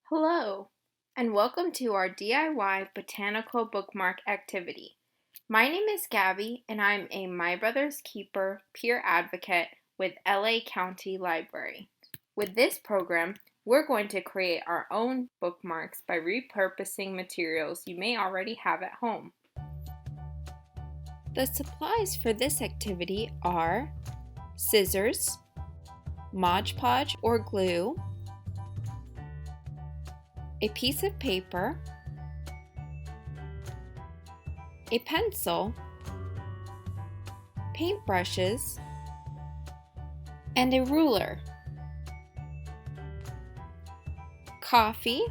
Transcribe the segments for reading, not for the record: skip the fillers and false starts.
Hello, and welcome to our DIY Botanical Bookmark activity. My name is Gabby, and I'm a My Brother's Keeper peer advocate with LA County Library. With this program, we're going to create our own bookmarks by repurposing materials you may already have at home. The supplies for this activity are scissors, Mod Podge or glue, a piece of paper, a pencil, paintbrushes, and a ruler, coffee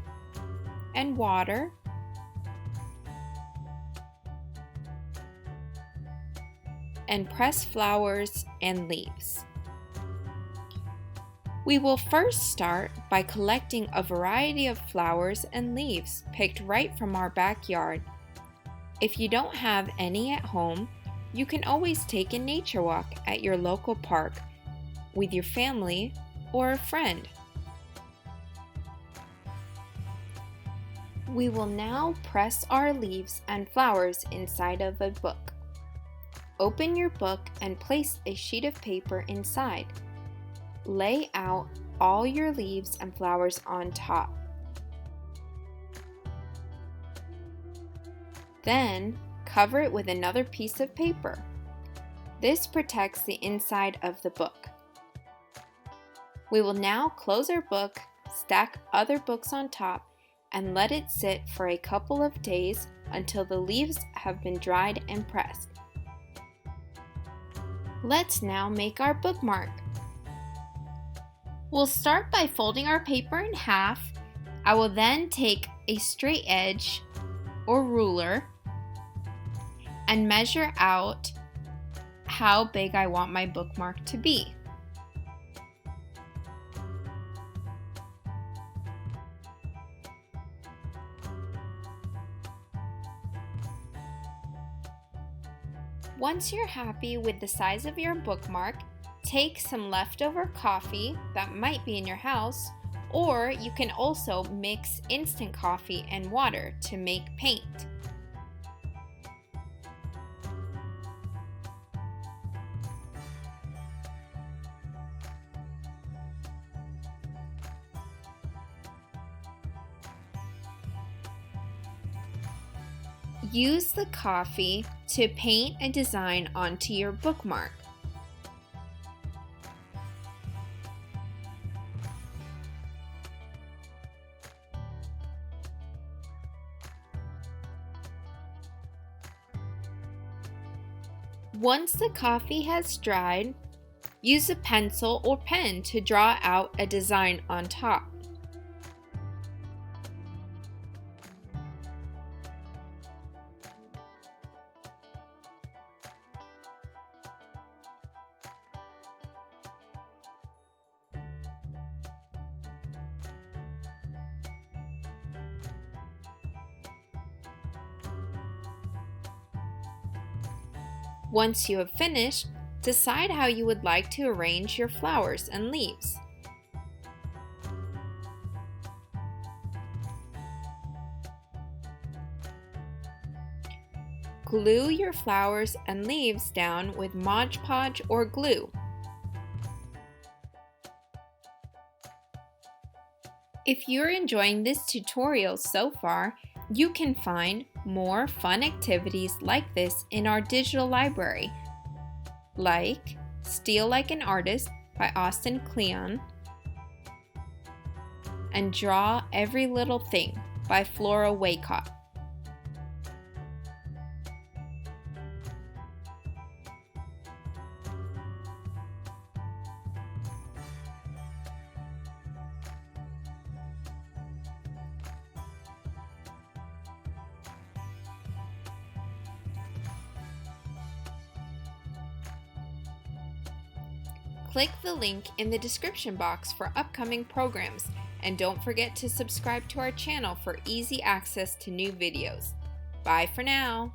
and water, and pressed flowers and leaves. We will first start by collecting a variety of flowers and leaves picked right from our backyard. If you don't have any at home, you can always take a nature walk at your local park with your family or a friend. We will now press our leaves and flowers inside of a book. Open your book and place a sheet of paper inside. Lay out all your leaves and flowers on top. Then, cover it with another piece of paper. This protects the inside of the book. We will now close our book, stack other books on top, and let it sit for a couple of days until the leaves have been dried and pressed. Let's now make our bookmark. We'll start by folding our paper in half. I will then take a straight edge or ruler and measure out how big I want my bookmark to be. Once you're happy with the size of your bookmark, take some leftover coffee that might be in your house, or you can also mix instant coffee and water to make paint. Use the coffee to paint a design onto your bookmark. Once the coffee has dried, use a pencil or pen to draw out a design on top. Once you have finished, decide how you would like to arrange your flowers and leaves. Glue your flowers and leaves down with Mod Podge or glue. If you're enjoying this tutorial so far, you can find more fun activities like this in our digital library, like Steal Like an Artist by Austin Kelon and Draw Every Little Thing by Flora Waycott. Click the link in the description box for upcoming programs, and don't forget to subscribe to our channel for easy access to new videos. Bye for now!